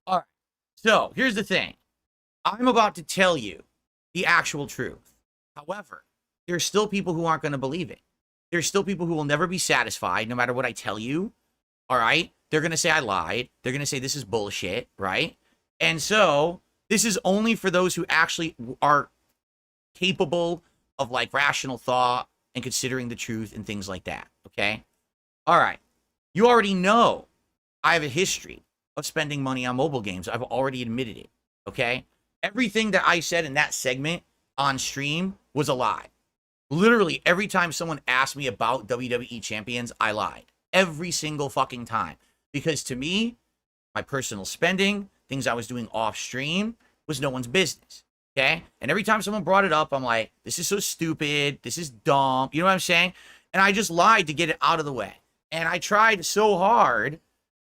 All right. So here's the thing. I'm about to tell you the actual truth. However, there's still people who aren't going to believe it. There's still people who will never be satisfied no matter what I tell you. All right. They're going to say I lied. They're going to say this is bullshit. Right. And so this is only for those who actually are capable of like rational thought and considering the truth and things like that. Okay. All right. You already know I have a history of spending money on mobile games. I've already admitted it. Okay. Everything that I said in that segment on stream was a lie. Literally every time someone asked me about WWE Champions, I lied. Every single fucking time. Because to me, my personal spending, things I was doing off stream, was no one's business. Okay? And every time someone brought it up, I'm like, this is so stupid. This is dumb. You know what I'm saying? And I just lied to get it out of the way. And I tried so hard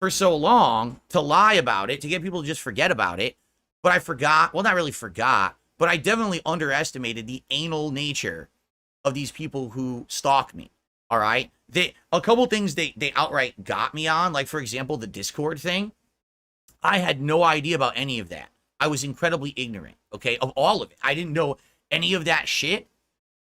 for so long to lie about it, to get people to just forget about it. But I forgot. Well, not really forgot, but I definitely underestimated the anal nature of these people who stalk me. All right. A couple things they outright got me on, like, for example, the Discord thing. I had no idea about any of that. I was incredibly ignorant, okay, of all of it. I didn't know any of that shit.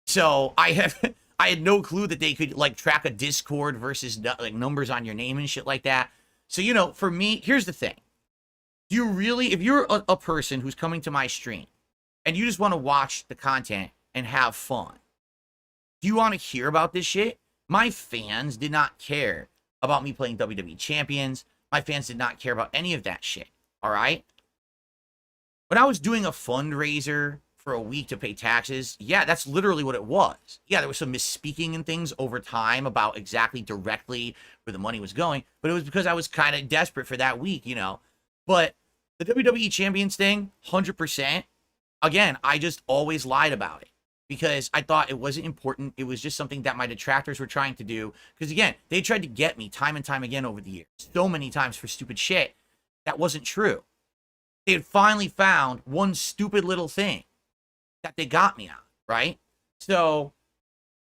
So I had no clue that they could like track a Discord versus like numbers on your name and shit like that. So, you know, for me, here's the thing. Do you really, if you're a person who's coming to my stream and you just want to watch the content and have fun, do you want to hear about this shit? My fans did not care about me playing WWE Champions. My fans did not care about any of that shit. All right? When I was doing a fundraiser for a week to pay taxes, yeah, that's literally what it was. Yeah, there was some misspeaking and things over time about exactly directly where the money was going, but it was because I was kind of desperate for that week, you know. But the WWE Champions thing, 100%, again, I just always lied about it because I thought it wasn't important. It was just something that my detractors were trying to do. Because, again, they tried to get me time and time again over the years, so many times for stupid shit. That wasn't true. They had finally found one stupid little thing that they got me on, right? So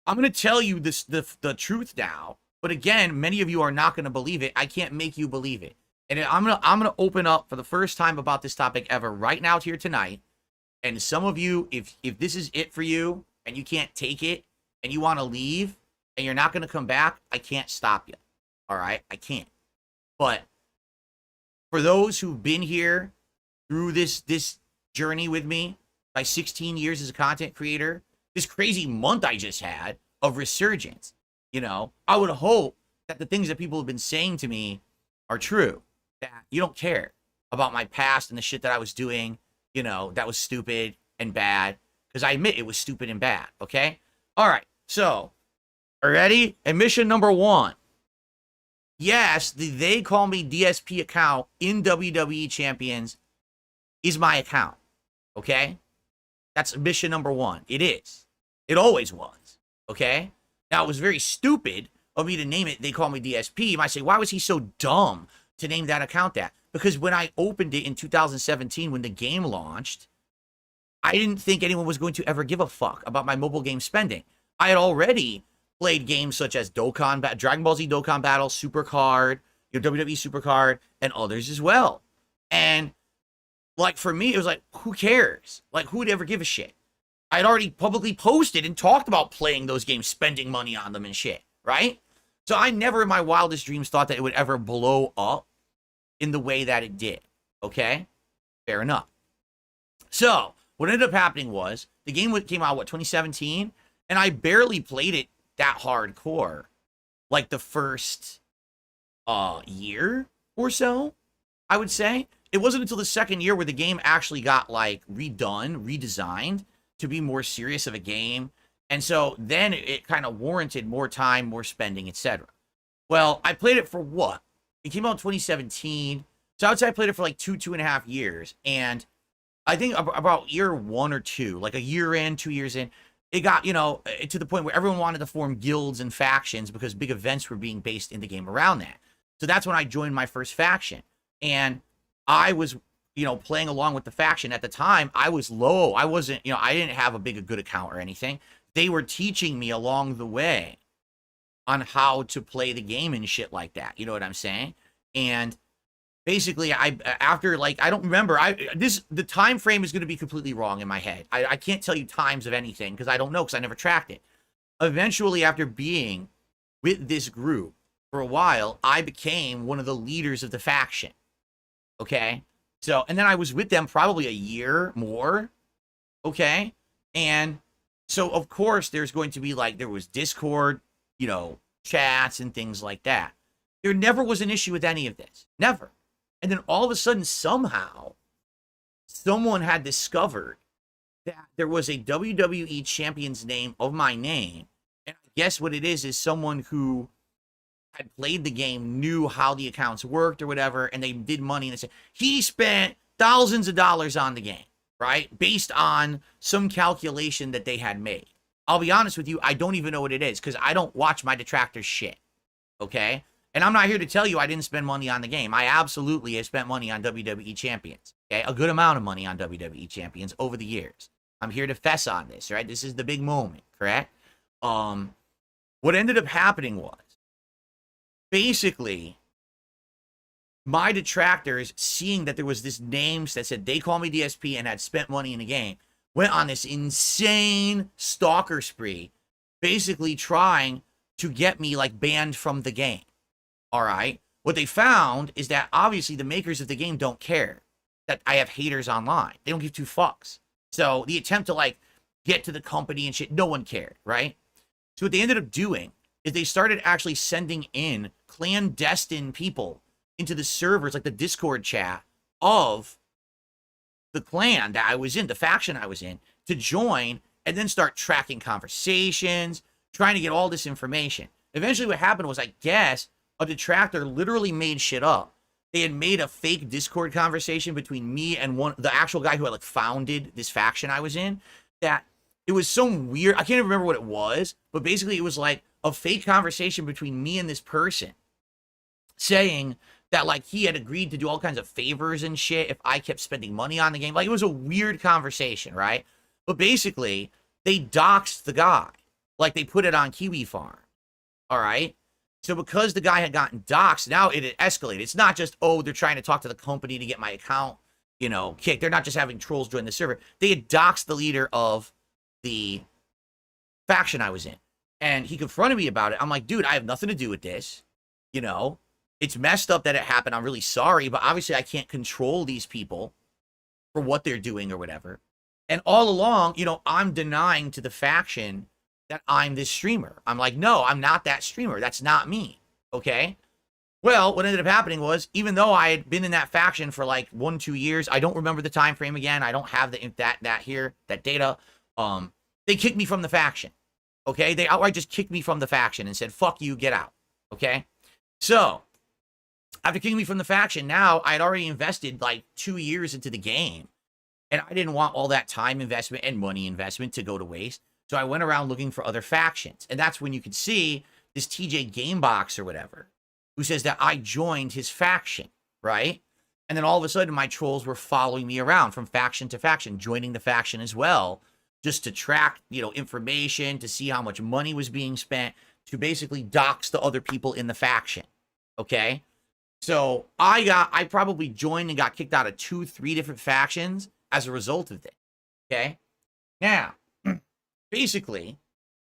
I'm going to tell you this the truth now. But again, many of you are not going to believe it. I can't make you believe it. And I'm gonna open up for the first time about this topic ever right now here tonight. And some of you, if this is it for you and you can't take it and you want to leave and you're not gonna come back, I can't stop you. All right, I can't. But for those who've been here through this journey with me, by 16 years as a content creator, this crazy month I just had of resurgence, you know, I would hope that the things that people have been saying to me are true. That you don't care about my past and the shit that I was doing, you know, that was stupid and bad. Because I admit it was stupid and bad, okay? All right, so, are you ready? Admission number 1. Yes, the They Call Me DSP account in WWE Champions is my account, okay? That's admission number 1. It is. It always was, okay? Now, it was very stupid of me to name it They Call Me DSP. You might say, why was he so dumb to name that account that? Because when I opened it in 2017, when the game launched, I didn't think anyone was going to ever give a fuck about my mobile game spending. I had already played games such as Dragon Ball Z Dokkan Battle, Supercard, WWE Supercard, and others as well. And like for me, it was like, who cares? Like, who would ever give a shit? I had already publicly posted and talked about playing those games, spending money on them and shit, right? So I never in my wildest dreams thought that it would ever blow up in the way that it did, okay? Fair enough. So what ended up happening was the game came out, 2017? And I barely played it that hardcore, like the first year or so, I would say. It wasn't until the second year where the game actually got like redesigned to be more serious of a game. And so then it kind of warranted more time, more spending, etc. Well, I played it for what? It came out in 2017. So I would say I played it for like 2.5 years. And I think about year 1 or 2, like a year in, 2 years in, it got, you know, to the point where everyone wanted to form guilds and factions because big events were being based in the game around that. So that's when I joined my first faction. And I was, you know, playing along with the faction. At the time, I was low. I wasn't, you know, I didn't have a good account or anything. They were teaching me along the way on how to play the game and shit like that. You know what I'm saying? And basically, after like, I don't remember. The time frame is going to be completely wrong in my head. I can't tell you times of anything because I don't know because I never tracked it. Eventually, after being with this group for a while, I became one of the leaders of the faction. Okay, so and then I was with them probably a year more. Okay, and so of course there's going to be like there was Discord, chats and things like that. There never was an issue with any of this, never. And then all of a sudden, somehow, someone had discovered that there was a WWE Champions name of my name. And I guess what it is someone who had played the game, knew how the accounts worked or whatever, and they did money. And they said, he spent thousands of dollars on the game, right? Based on some calculation that they had made. I'll be honest with you, I don't even know what it is because I don't watch my detractor shit, okay? And I'm not here to tell you I didn't spend money on the game. I absolutely have spent money on WWE Champions. Okay, a good amount of money on WWE Champions over the years. I'm here to fess on this, right? This is the big moment, correct? What ended up happening was, basically, my detractors, seeing that there was this name that said they call me DSP and had spent money in the game, went on this insane stalker spree, basically trying to get me like banned from the game. All right. What they found is that obviously the makers of the game don't care that I have haters online. They don't give two fucks. So the attempt to like get to the company and shit, no one cared, right? So what they ended up doing is they started actually sending in clandestine people into the servers, like the Discord chat of the clan that I was in, the faction I was in, to join and then start tracking conversations, trying to get all this information. Eventually what happened was, I guess, a detractor literally made shit up. They had made a fake Discord conversation between me and the actual guy who had like founded this faction I was in, that it was so weird. I can't even remember what it was, but basically it was like a fake conversation between me and this person saying that like he had agreed to do all kinds of favors and shit if I kept spending money on the game. Like it was a weird conversation, right? But basically they doxed the guy. Like they put it on Kiwi Farm. All right. So because the guy had gotten doxxed, now it had escalated. It's not just, oh, they're trying to talk to the company to get my account, kicked. They're not just having trolls join the server. They had doxxed the leader of the faction I was in. And he confronted me about it. I'm like, dude, I have nothing to do with this. It's messed up that it happened. I'm really sorry, but obviously I can't control these people for what they're doing or whatever. And all along, I'm denying to the faction that I'm this streamer. I'm like, no, I'm not that streamer. That's not me. Okay. Well, what ended up happening was, even though I had been in that faction for like 1-2 years, I don't remember the time frame again. I don't have that data. They kicked me from the faction. Okay. They outright just kicked me from the faction and said, fuck you, get out. Okay. So after kicking me from the faction, now I had already invested like 2 years into the game, and I didn't want all that time investment and money investment to go to waste. So I went around looking for other factions. And that's when you could see this TJ Gamebox or whatever, who says that I joined his faction, right? And then all of a sudden, my trolls were following me around from faction to faction, joining the faction as well, just to track, information, to see how much money was being spent, to basically dox the other people in the faction, okay? So I probably joined and got kicked out of 2-3 different factions as a result of this, okay? Now, basically,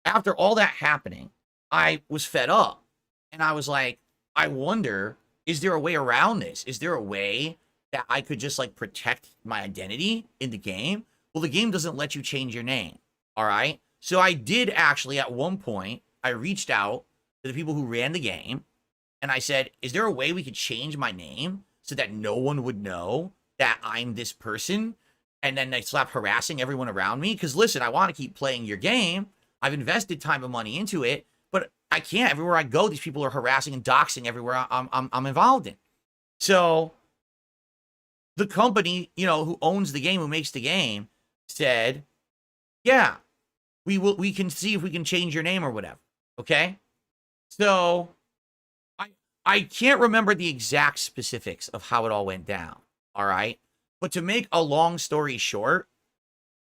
after all that happening, I was fed up. And I was like, I wonder, is there a way around this? Is there a way that I could just like protect my identity in the game? Well, the game doesn't let you change your name. All right. So I did actually, at one point, I reached out to the people who ran the game and I said, is there a way we could change my name so that no one would know that I'm this person? And then they stop harassing everyone around me. Because listen, I want to keep playing your game. I've invested time and money into it, but I can't. Everywhere I go, these people are harassing and doxing everywhere I'm involved in. So the company, who owns the game, who makes the game, said, yeah, we can see if we can change your name or whatever. Okay. So I can't remember the exact specifics of how it all went down. All right. But to make a long story short,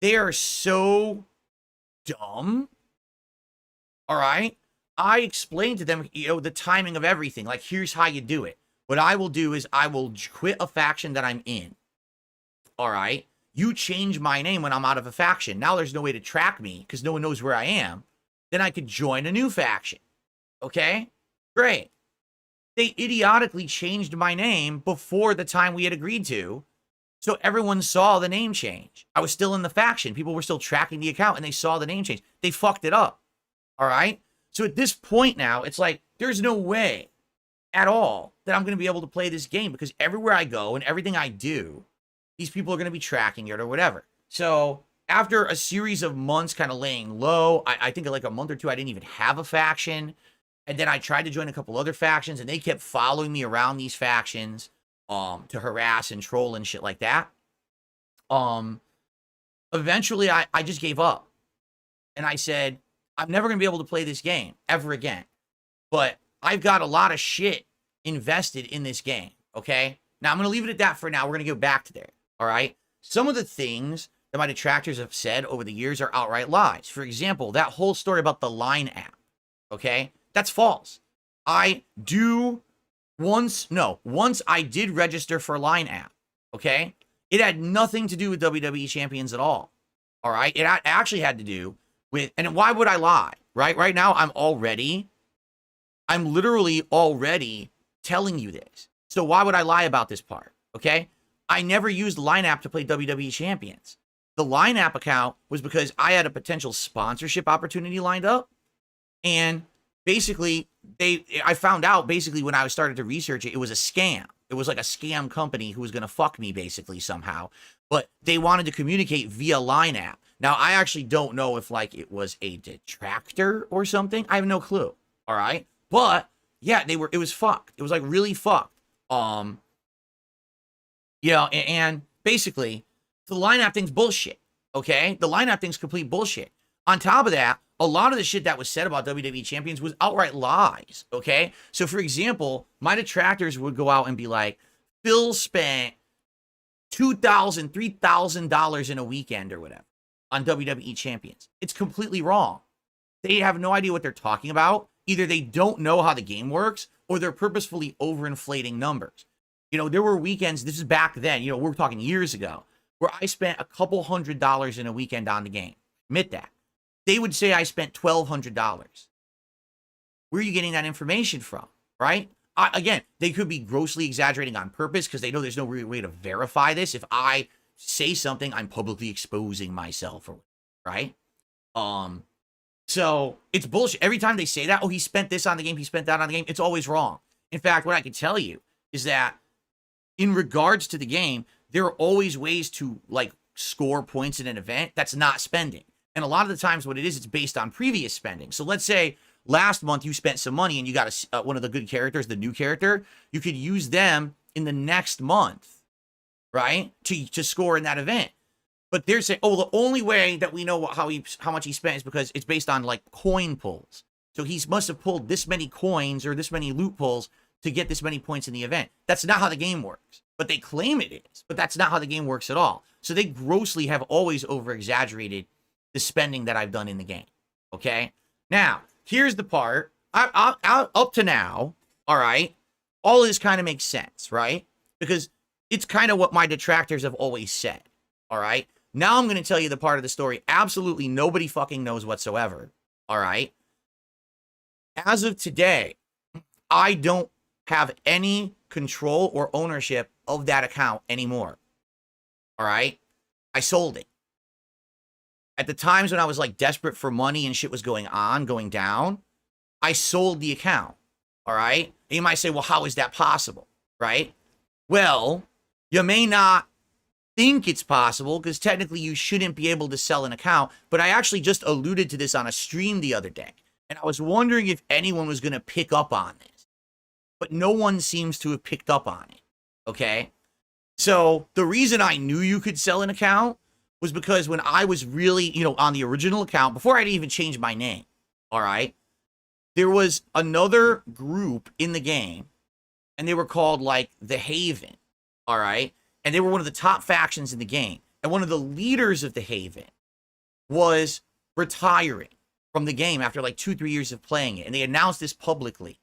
they are so dumb. All right. I explained to them, the timing of everything. Like, here's how you do it. what I will do is I will quit a faction that I'm in. All right. You change my name when I'm out of a faction. Now there's no way to track me because no one knows where I am. Then I could join a new faction. Okay? Great. They idiotically changed my name before the time we had agreed to. So everyone saw the name change. I was still in the faction. People were still tracking the account and they saw the name change. They fucked it up. All right? So at this point now, it's like, there's no way at all that I'm going to be able to play this game because everywhere I go and everything I do, these people are going to be tracking it or whatever. So after a series of months kind of laying low, I think like a month or two, I didn't even have a faction. And then I tried to join a couple other factions and they kept following me around these factions to harass and troll and shit like that. Eventually I just gave up and I said, I'm never going to be able to play this game ever again. But I've got a lot of shit invested in this game. Okay. Now I'm going to leave it at that for now. We're going to go back to there. All right. Some of the things that my detractors have said over the years are outright lies. For example, that whole story about the Line app. Okay. That's false. Once I did register for Line app. Okay. It had nothing to do with WWE Champions at all. All right. It actually had to do with, and why would I lie? Right. Right now, I'm literally already telling you this. So why would I lie about this part? Okay. I never used Line app to play WWE Champions. The Line app account was because I had a potential sponsorship opportunity lined up. And basically, I found out basically when I started to research it, it was a scam. It was like a scam company who was going to fuck me basically somehow. But they wanted to communicate via Line app. Now, I actually don't know if like it was a detractor or something. I have no clue. All right. But yeah, it was fucked. It was like really fucked. And basically, the Line app thing's bullshit, okay? The Line app thing's complete bullshit. On top of that, a lot of the shit that was said about WWE Champions was outright lies, okay? So, for example, my detractors would go out and be like, Phil spent $2,000, $3,000 in a weekend or whatever on WWE Champions. It's completely wrong. They have no idea what they're talking about. Either they don't know how the game works or they're purposefully overinflating numbers. You know, there were weekends, this is back then, we're talking years ago, where I spent a couple $100s in a weekend on the game. Admit that. They would say I spent $1,200. Where are you getting that information from, right? Again, they could be grossly exaggerating on purpose because they know there's no real way to verify this. If I say something, I'm publicly exposing myself, right? So it's bullshit. Every time they say that, oh, he spent this on the game, he spent that on the game, it's always wrong. In fact, what I can tell you is that in regards to the game, there are always ways to like score points in an event that's not spending. And a lot of the times what it is, it's based on previous spending. So let's say last month you spent some money and you got one of the good characters, the new character, you could use them in the next month, right? To score in that event. But they're saying, oh, the only way that we know how much he spent is because it's based on like coin pulls. So he must have pulled this many coins or this many loot pulls to get this many points in the event. That's not how the game works. But they claim it is. But that's not how the game works at all. So they grossly have always over-exaggerated the spending that I've done in the game. Okay? Now, here's the part. Up to now, all right, all this kind of makes sense, right? Because it's kind of what my detractors have always said, all right? Now I'm going to tell you the part of the story absolutely nobody fucking knows whatsoever, all right? As of today, I don't have any control or ownership of that account anymore. All right? I sold it. At the times when I was like desperate for money and shit was going down, I sold the account. All right? And you might say, well, how is that possible? Right? Well, you may not think it's possible because technically you shouldn't be able to sell an account, but I actually just alluded to this on a stream the other day. And I was wondering if anyone was going to pick up on this. But no one seems to have picked up on it. Okay? So the reason I knew you could sell an account was because when I was really, on the original account, before I'd even changed my name, all right, there was another group in the game, and they were called, like, the Haven, all right? And they were one of the top factions in the game. And one of the leaders of the Haven was retiring from the game after, like, 2-3 years of playing it. And they announced this publicly,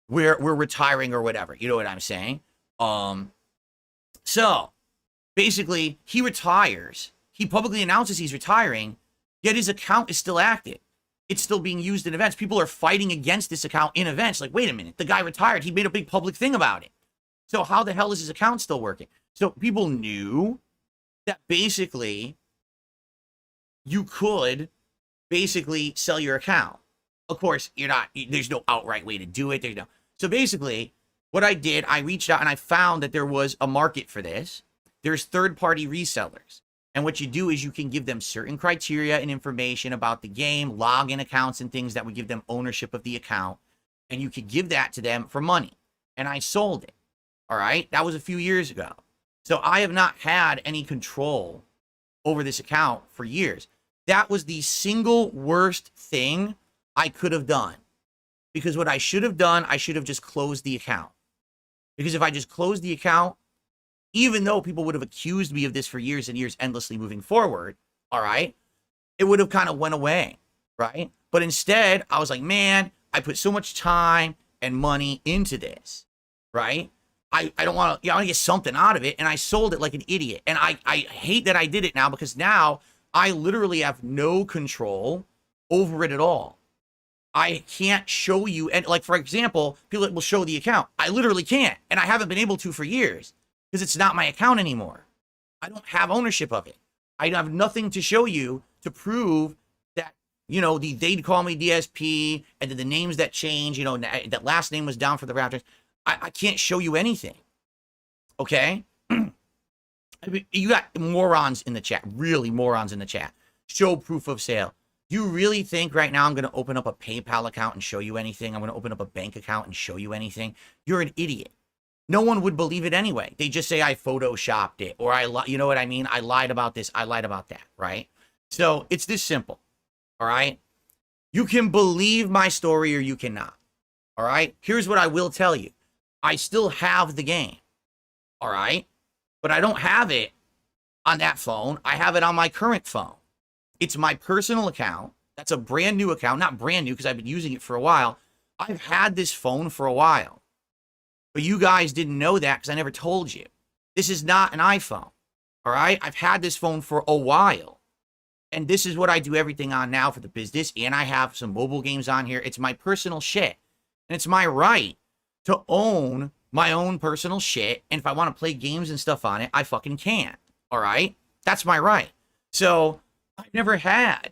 we're retiring or whatever. You know what I'm saying? So basically, he retires. He publicly announces he's retiring, yet his account is still active. It's still being used in events. People are fighting against this account in events. Like, wait a minute, the guy retired. He made a big public thing about it. So how the hell is his account still working? So people knew that basically you could basically sell your account. Of course, there's no outright way to do it. So basically, what I did, I reached out and I found that there was a market for this. There's third-party resellers. And what you do is you can give them certain criteria and information about the game, login accounts and things that would give them ownership of the account. And you could give that to them for money. And I sold it. All right? That was a few years ago. So I have not had any control over this account for years. That was the single worst thing I could have done. Because what I should have done, I should have just closed the account. Because if I just closed the account, even though people would have accused me of this for years and years, endlessly moving forward, all right, it would have kind of went away, right? But instead, I was like, man, I put so much time and money into this, right? I don't want to, I want to get something out of it, and I sold it like an idiot. And I hate that I did it now, because now I literally have no control over it at all. I can't show you, and like, for example, people will show the account. I literally can't, and I haven't been able to for years. Because it's not my account anymore. I don't have ownership of it. I have nothing to show you to prove that, they'd call me DSP, and then the names that change, that last name was down for the Raptors. I can't show you anything. Okay? I mean, you got morons in the chat. Really morons in the chat. Show proof of sale. You really think right now I'm going to open up a PayPal account and show you anything? I'm going to open up a bank account and show you anything? You're an idiot. No one would believe it anyway. They just say I photoshopped it, or you know what I mean? I lied about this, I lied about that, right? So it's this simple, all right? You can believe my story or you cannot, all right? Here's what I will tell you. I still have the game, all right? But I don't have it on that phone. I have it on my current phone. It's my personal account. That's a brand new account. Not brand new because I've been using it for a while. I've had this phone for a while. But you guys didn't know that because I never told you. This is not an iPhone, all right? I've had this phone for a while. And this is what I do everything on now for the business. And I have some mobile games on here. It's my personal shit. And it's my right to own my own personal shit. And if I want to play games and stuff on it, I fucking can, all right? That's my right. So I've never had,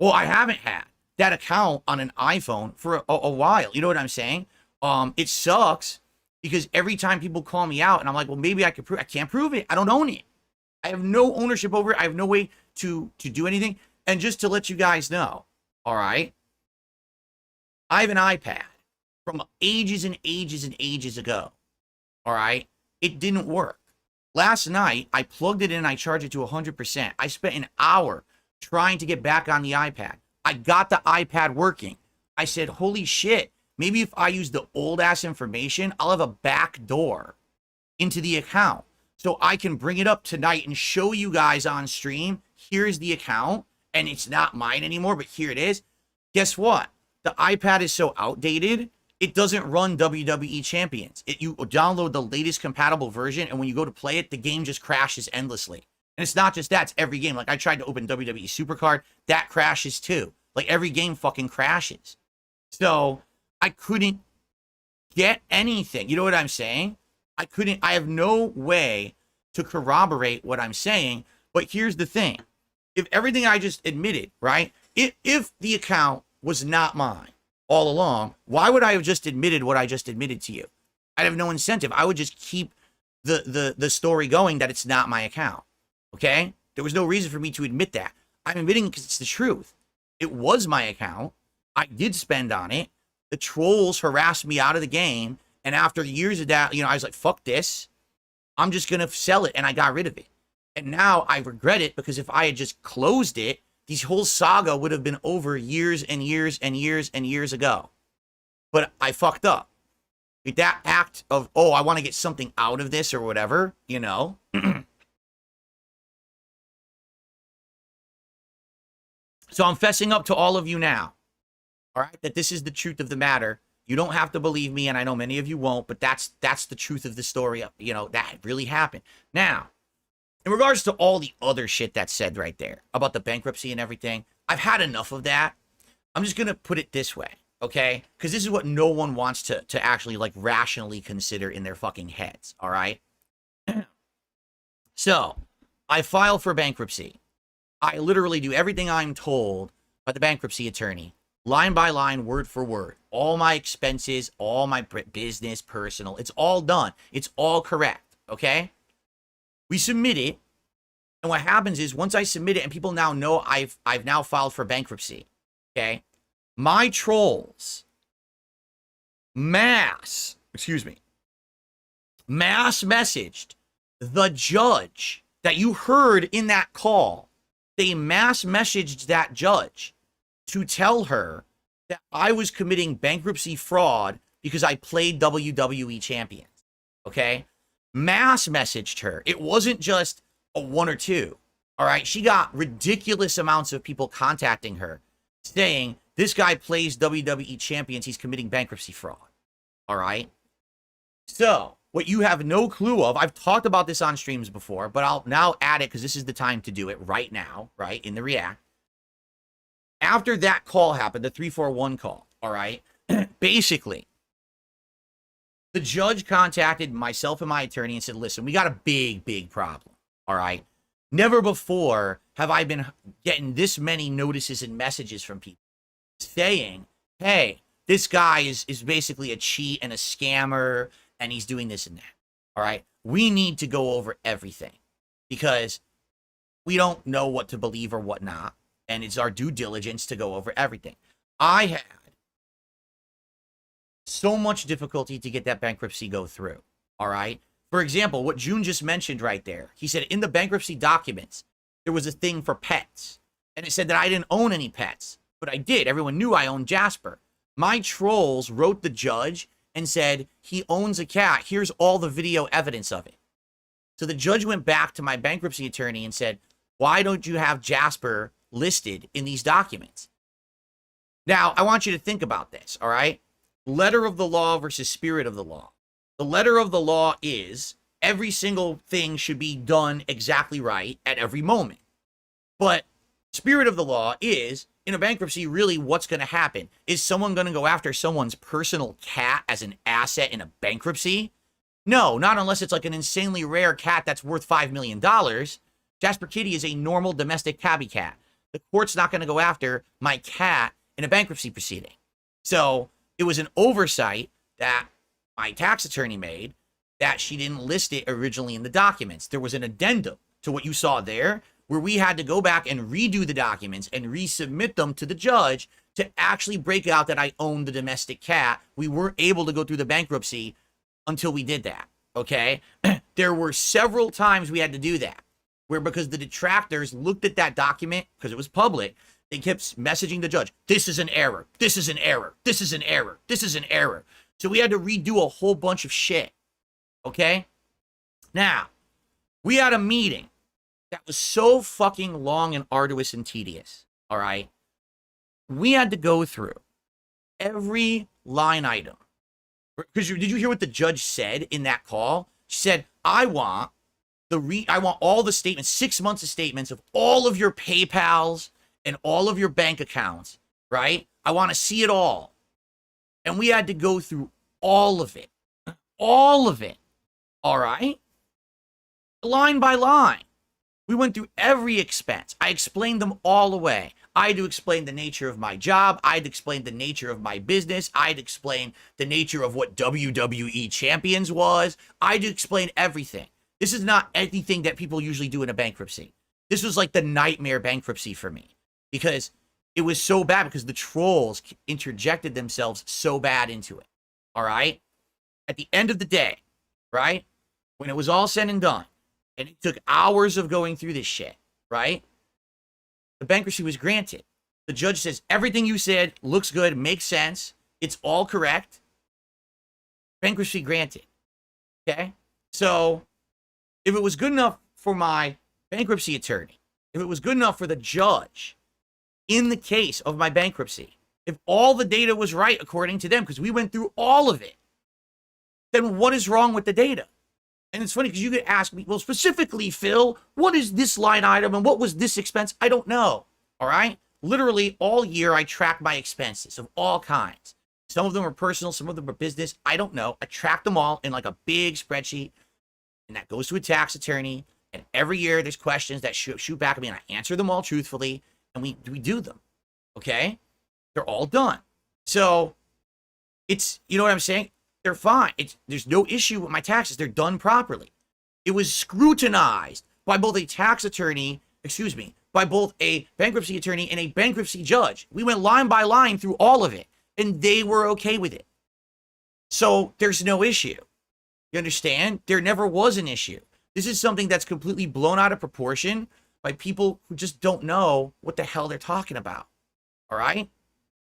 I haven't had that account on an iPhone for a while. You know what I'm saying? It sucks. Because every time people call me out and I'm like, well, maybe I could prove, I can't prove it. I don't own it. I have no ownership over it. I have no way to do anything. And just to let you guys know, all right, I have an iPad from ages and ages and ages ago. All right. It didn't work. Last night, I plugged it in and I charged it to 100%. I spent an hour trying to get back on the iPad. I got the iPad working. I said, holy shit. Maybe if I use the old ass information, I'll have a back door into the account. So I can bring it up tonight and show you guys on stream. Here's the account. And it's not mine anymore, but here it is. Guess what? The iPad is so outdated, it doesn't run WWE Champions. You download the latest compatible version, and when you go to play it, the game just crashes endlessly. And it's not just that, it's every game. Like, I tried to open WWE Supercard, that crashes too. Like, every game fucking crashes. So I couldn't get anything. You know what I'm saying? I have no way to corroborate what I'm saying. But here's the thing. If everything I just admitted, right? If the account was not mine all along, why would I have just admitted what I just admitted to you? I'd have no incentive. I would just keep the story going that it's not my account. Okay? There was no reason for me to admit that. I'm admitting because it's the truth. It was my account. I did spend on it. The trolls harassed me out of the game. And after years of that, I was like, fuck this. I'm just going to sell it. And I got rid of it. And now I regret it because if I had just closed it, this whole saga would have been over years and years and years and years ago. But I fucked up. With that act of, I want to get something out of this or whatever, So I'm fessing up to all of you now. All right, that this is the truth of the matter. You don't have to believe me, and I know many of you won't, but that's the truth of the story. You know, that really happened. Now, in regards to all the other shit that's said right there about the bankruptcy and everything, I've had enough of that. I'm just going to put it this way, okay? Because this is what no one wants to actually, like, rationally consider in their fucking heads, all right? So, I file for bankruptcy. I literally do everything I'm told by the bankruptcy attorney, line by line, word for word. All my expenses, all my business, personal, it's all done. It's all correct, okay? We submit it, and what happens is once I submit it and people now know I've now filed for bankruptcy, okay? My trolls mass messaged the judge that you heard in that call. They mass messaged that judge to tell her that I was committing bankruptcy fraud because I played WWE Champions. Okay? Mass messaged her. It wasn't just a one or two. All right? She got ridiculous amounts of people contacting her saying, this guy plays WWE Champions. He's committing bankruptcy fraud. All right? So, what you have no clue of, I've talked about this on streams before, but I'll now add it because this is the time to do it right now, right, in the React. After that call happened, the 341 call, all right, basically, the judge contacted myself and my attorney and said, listen, we got a big problem, all right? Never before have I been getting this many notices and messages from people saying, hey, this guy is basically a cheat and a scammer, and he's doing this and that, all right? We need to go over everything because we don't know what to believe or what not, and it's our due diligence to go over everything. I had so much difficulty to get that bankruptcy go through, all right? For example, what June just mentioned right there, he said in the bankruptcy documents, there was a thing for pets, and it said that I didn't own any pets, but I did. Everyone knew I owned Jasper. My trolls wrote the judge and said, he owns a cat. Here's all the video evidence of it. So the judge went back to my bankruptcy attorney and said, why don't you have Jasper listed in these documents? Now, I want you to think about this, all right? Letter of the law versus spirit of the law. The letter of the law is every single thing should be done exactly right at every moment. But spirit of the law is, in a bankruptcy, really what's going to happen? Is someone going to go after someone's personal cat as an asset in a bankruptcy? No, not unless it's like an insanely rare cat that's worth $5 million. Jasper Kitty is a normal domestic tabby cat. The court's not going to go after my cat in a bankruptcy proceeding. So it was an oversight that my tax attorney made that she didn't list it originally in the documents. There was an addendum to what you saw there where we had to go back and redo the documents and resubmit them to the judge to actually break out that I owned the domestic cat. We weren't able to go through the bankruptcy until we did that, okay? There were several times we had to do that, where because the detractors looked at that document, because it was public, they kept messaging the judge, this is an error, this is an error, this is an error, this is an error. So we had to redo a whole bunch of shit, okay? Now, we had a meeting that was so fucking long and arduous and tedious, all right? We had to go through every line item. Because did you hear what the judge said in that call? She said, I want all the statements, 6 months of statements of all of your PayPals and all of your bank accounts, right? I want to see it all. And we had to go through all of it. All of it. All right? Line by line. We went through every expense. I explained them all away. I had to explain the nature of my job. I had to explain the nature of my business. I had to explain the nature of what WWE Champions was. I had to explain everything. This is not anything that people usually do in a bankruptcy. This was like the nightmare bankruptcy for me because it was so bad because the trolls interjected themselves so bad into it. All right? At the end of the day, right? When it was all said and done, and it took hours of going through this shit, right? The bankruptcy was granted. The judge says, everything you said looks good, makes sense. It's all correct. Bankruptcy granted. Okay? So, if it was good enough for my bankruptcy attorney, if it was good enough for the judge in the case of my bankruptcy, if all the data was right according to them, because we went through all of it, then what is wrong with the data? And it's funny because you could ask me, well, specifically, Phil, what is this line item and what was this expense? I don't know. All right. Literally all year, I track my expenses of all kinds. Some of them are personal, some of them are business. I don't know. I track them all in like a big spreadsheet, and that goes to a tax attorney. And every year there's questions that shoot back at me, and I answer them all truthfully, and we do them. Okay? They're all done. So it's, you know what I'm saying? They're fine. There's no issue with my taxes. They're done properly. It was scrutinized by both a tax attorney, by both a bankruptcy attorney and a bankruptcy judge. We went line by line through all of it, and they were okay with it. So there's no issue. You understand? There never was an issue. This is something that's completely blown out of proportion by people who just don't know what the hell they're talking about. All right?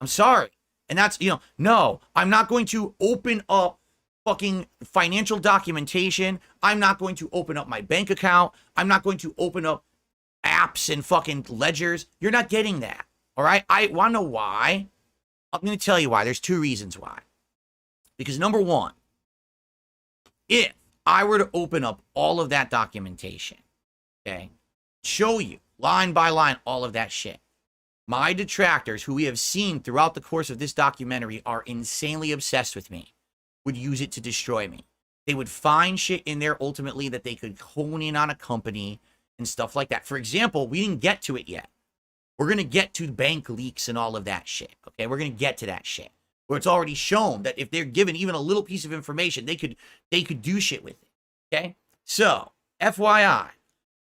I'm sorry. And that's, no, I'm not going to open up fucking financial documentation. I'm not going to open up my bank account. I'm not going to open up apps and fucking ledgers. You're not getting that. All right? I want to know why. I'm going to tell you why. There's two reasons why. Because number one, if I were to open up all of that documentation, okay, show you line by line all of that shit, my detractors, who we have seen throughout the course of this documentary are insanely obsessed with me, would use it to destroy me. They would find shit in there ultimately that they could hone in on a company and stuff like that. For example, we didn't get to it yet. We're going to get to bank leaks and all of that shit. Okay, we're going to get to that shit. Where it's already shown that if they're given even a little piece of information, they could do shit with it. Okay? So, FYI,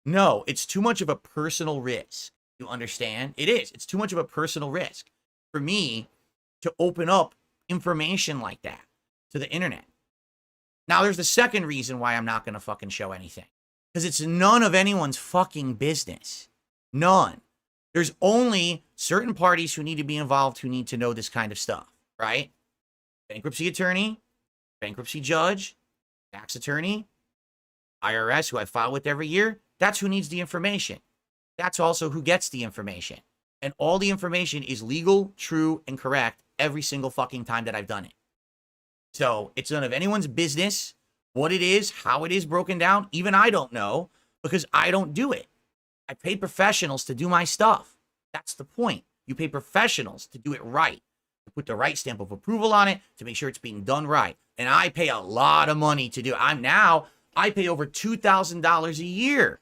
no, it's too much of a personal risk. You understand? It is. It's too much of a personal risk for me to open up information like that to the internet. Now, there's the second reason why I'm not going to fucking show anything. Because it's none of anyone's fucking business. None. There's only certain parties who need to be involved who need to know this kind of stuff, right? Bankruptcy attorney, bankruptcy judge, tax attorney, IRS, who I file with every year. That's who needs the information. That's also who gets the information. And all the information is legal, true, and correct every single fucking time that I've done it. So it's none of anyone's business what it is, how it is broken down. Even I don't know because I don't do it. I pay professionals to do my stuff. That's the point. You pay professionals to do it right, to put the right stamp of approval on it, to make sure it's being done right. And I pay a lot of money to do it. I pay over $2,000 a year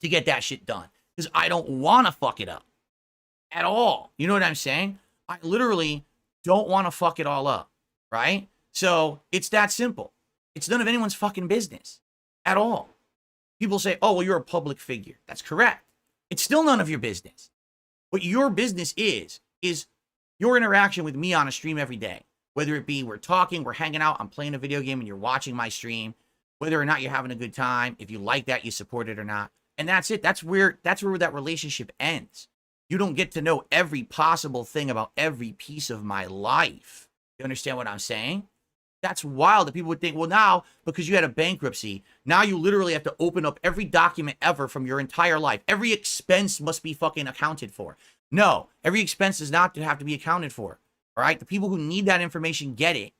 to get that shit done because I don't want to fuck it up at all. You know what I'm saying? I literally don't want to fuck it all up, right? So it's that simple. It's none of anyone's fucking business at all. People say, oh, well, you're a public figure. That's correct. It's still none of your business. What your business is your interaction with me on a stream every day. Whether it be we're talking, we're hanging out, I'm playing a video game, and you're watching my stream. Whether or not you're having a good time, if you like that, you support it or not. And that's it. That's where that relationship ends. You don't get to know every possible thing about every piece of my life. You understand what I'm saying? That's wild that people would think, well, now, because you had a bankruptcy, now you literally have to open up every document ever from your entire life. Every expense must be fucking accounted for. No, every expense does not have to be accounted for. All right? The people who need that information get it,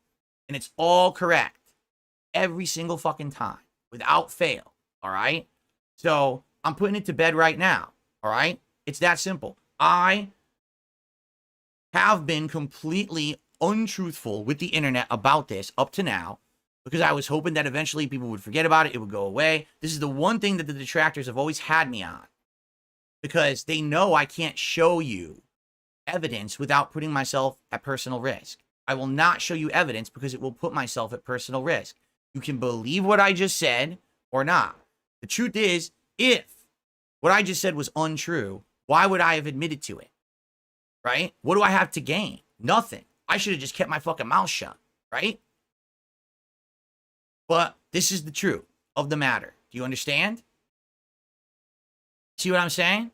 and it's all correct. Every single fucking time, without fail. All right? So I'm putting it to bed right now. All right? It's that simple. I have been completely untruthful with the internet about this up to now because I was hoping that eventually people would forget about it. It would go away. This is the one thing that the detractors have always had me on because they know I can't show you evidence without putting myself at personal risk. I will not show you evidence because it will put myself at personal risk. You can believe what I just said or not. The truth is, if what I just said was untrue, why would I have admitted to it? Right? What do I have to gain? Nothing. I should have just kept my fucking mouth shut, right? But this is the truth of the matter. Do you understand? See what I'm saying?